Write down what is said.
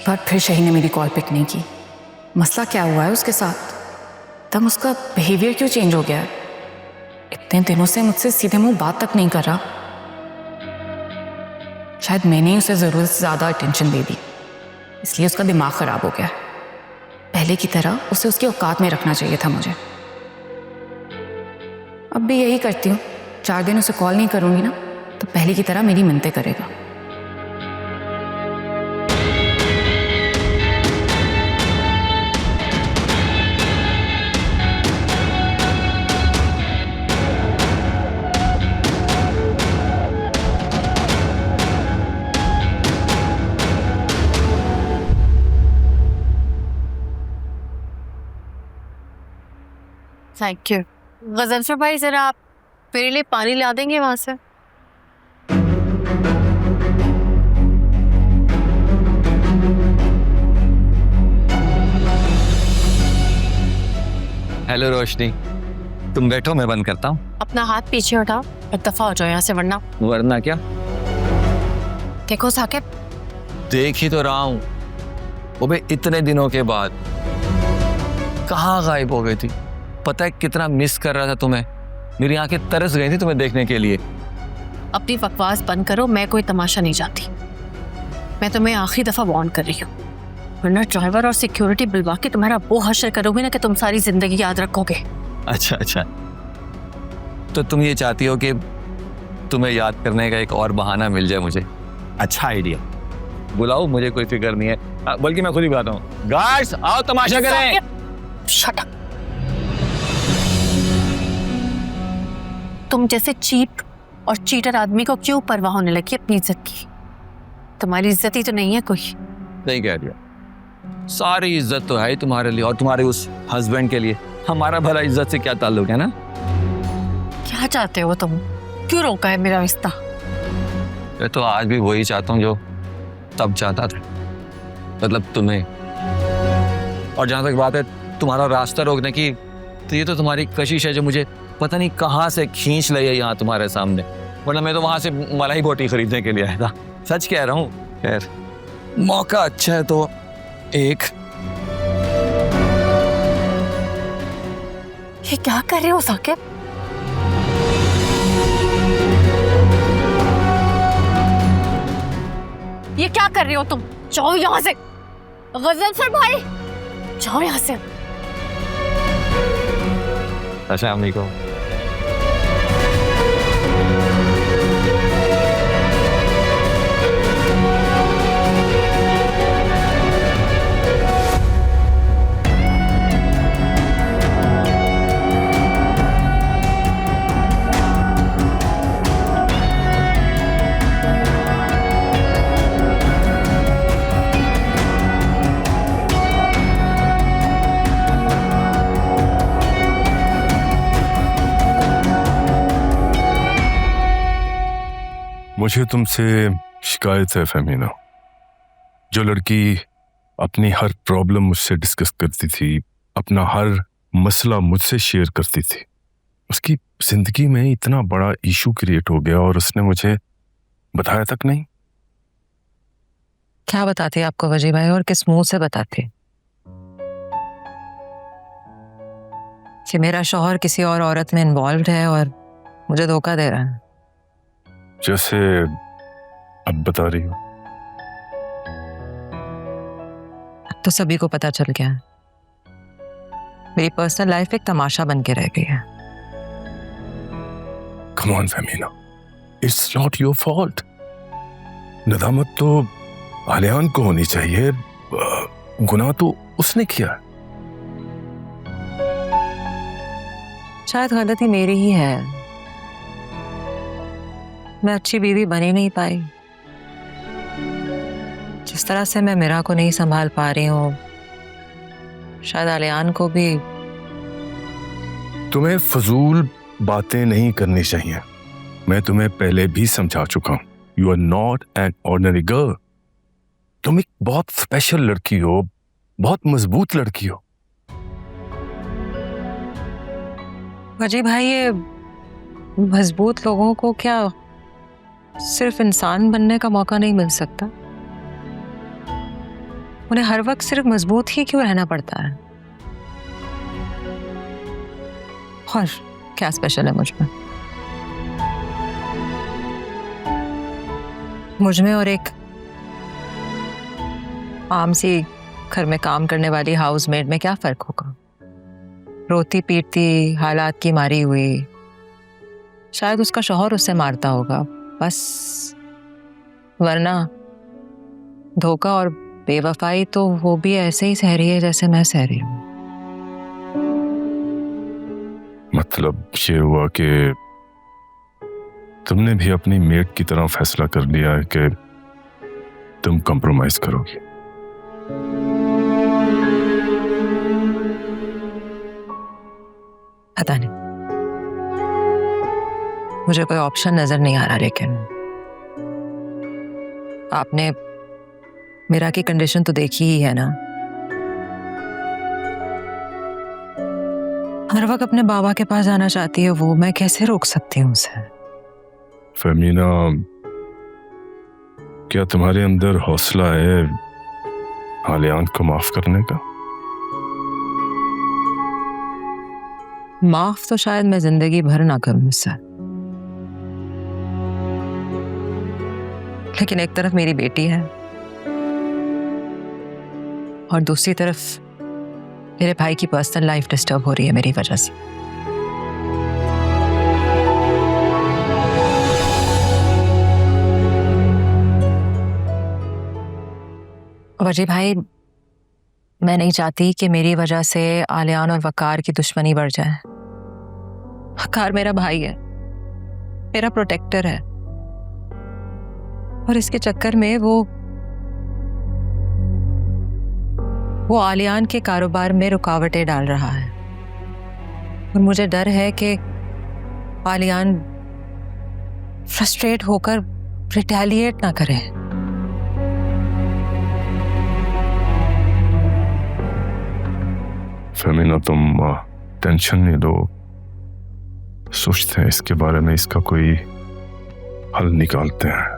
बाद फिर शहीन ने मेरी कॉल पिक नहीं की। मसला क्या हुआ है उसके साथ? तब उसका बिहेवियर क्यों चेंज हो गया है? इतने दिनों से मुझसे सीधे मुंह बात तक नहीं कर रहा। शायद मैंने ही उसे ज़रूरत से ज़्यादा अटेंशन दे दी, इसलिए उसका दिमाग ख़राब हो गया। पहले की तरह उसे उसकी औकात में रखना चाहिए था मुझे। अब भी यही करती हूँ, 4 दिन उसे कॉल नहीं करूँगी ना तो पहले की तरह मेरी मिन्नतें करेगा। Thank you. गजनफर भाई जरा आप मेरे लिए पानी ला देंगे वहां से? हेलो रोशनी, तुम बैठो, मैं बंद करता हूँ। अपना हाथ पीछे हटाओ, एक दफा हो जाओ यहाँ से, वरना क्या? देखो साकिब, देख ही तो रहा हूँ। अबे इतने दिनों के बाद कहाँ गायब हो गई थी? पता है कितना मिस कर रहा था तुम्हें। मेरी आंखें तरस गई थी तुम्हें देखने के लिए। अपनी बकवास बंद करो, मैं कोई तमाशा नहीं चाहती। मैं तुम्हें आखिरी दफा वार्न कर रही हूँ, वरना ड्राइवर और सिक्योरिटी बुलवा के तुम्हारा वो हश्र करोगे ना कि तुम सारी जिंदगी याद रखोगे। अच्छा, तो तुम ये चाहती हो कि तुम्हें याद करने का एक और बहाना मिल जाए मुझे? अच्छा आइडिया, बुलाओ, मुझे कोई फिक्र नहीं है, बल्कि मैं खुद ही बुलाता हूँ। गार्ड्स आओ तमाशा करें। Shut up. तुम जैसे चीप और चीटर आदमी को क्यों परवाह होने लगी अपनी इज्जत की? तुम्हारी इज्जत ही तो नहीं है कोई। नहीं कह दिया, सारी इज्जत तो है तुम्हारे लिए और तुम्हारे उस हस्बैंड के लिए। हमारा भला इज्जत से क्या ताल्लुक है ना? क्या चाहते हो तुम? क्यों रोका है मेरा रिश्ता? मैं तो आज भी वही चाहता हूँ जो तब चाहता था, मतलब तुम्हें। और जहां तक बात है तुम्हारा रास्ता रोकने की, तो ये तो तुम्हारी कशिश है जो मुझे पता नहीं कहाँ से खींच ली है यहाँ तुम्हारे सामने। वरना मैं तो वहां से मलाई बोटी खरीदने के लिए आया था। सच कह रहा हूँ। खैर, मौका अच्छा है तो एक। ये क्या कर रहे हो साकिब? ये क्या कर रहे हो तुम? जाओ यहाँ से। गजनफर भाई, जाओ यहाँ से। अस्सलाम वालेकुम। मुझे तुमसे शिकायत है फहमीना। जो लड़की अपनी हर प्रॉब्लम मुझसे डिस्कस करती थी, अपना हर मसला मुझसे शेयर करती थी, उसकी जिंदगी में इतना बड़ा इशू क्रिएट हो गया और उसने मुझे बताया तक नहीं। क्या बताती आपको वजी भाई, और किस मुंह से बताती कि मेरा शौहर किसी और औरत में इन्वॉल्व है और मुझे धोखा दे रहा है? जैसे अब बता रही हो। अब तो सभी को पता चल गया है। मेरी पर्सनल लाइफ एक तमाशा बन के रह गई है। Come on Fahmina, it's not your fault. नदामत तो आलियान को होनी चाहिए, गुनाह तो उसने किया। शायद गलती मेरी ही है, मैं अच्छी बीवी बनी नहीं पाई। जिस तरह से मैं मीरा को नहीं संभाल पा रही हूँ, शायद आलियान को भी। तुम्हें फजूल बातें नहीं करनी चाहिए। मैं तुम्हें पहले भी समझा चुका हूं। You are not an ordinary girl. तुम एक बहुत स्पेशल लड़की हो, बहुत मजबूत लड़की हो। वजी भाई, ये मजबूत लोगों को क्या सिर्फ इंसान बनने का मौका नहीं मिल सकता? उन्हें हर वक्त सिर्फ मजबूत ही क्यों रहना पड़ता है? और क्या स्पेशल है मुझ में? मुझ में और एक आम सी घर में काम करने वाली हाउसमेड में क्या फर्क होगा? रोती पीटती, हालात की मारी हुई। शायद उसका शौहर उससे मारता होगा बस, वरना धोखा और बेवफाई तो वो भी ऐसे ही सह रही है जैसे मैं सह रही हूँ। मतलब ये हुआ कि तुमने भी अपनी मेट की तरह फैसला कर लिया है कि तुम कॉम्प्रोमाइज करोगी। पता नहीं, मुझे कोई ऑप्शन नजर नहीं आ रहा, लेकिन आपने मीरा की कंडीशन तो देखी ही है ना। हर वक्त अपने बाबा के पास जाना चाहती है वो, मैं कैसे रोक सकती हूँ उसे? फमीना, क्या तुम्हारे अंदर हौसला है आलियान को माफ करने का? माफ तो शायद मैं जिंदगी भर ना करूं उससे, लेकिन एक तरफ मेरी बेटी है और दूसरी तरफ मेरे भाई की पर्सनल लाइफ डिस्टर्ब हो रही है मेरी वजह से। वजी भाई, मैं नहीं चाहती कि मेरी वजह से आलियान और वकार की दुश्मनी बढ़ जाए। वकार मेरा भाई है, मेरा प्रोटेक्टर है, और इसके चक्कर में वो आलियान के कारोबार में रुकावटें डाल रहा है। और मुझे डर है कि आलियान फ्रस्ट्रेट होकर रिटेलिएट ना करे। फेमिना, तुम टेंशन नहीं लो, सोचते हैं इसके बारे में, इसका कोई हल निकालते हैं।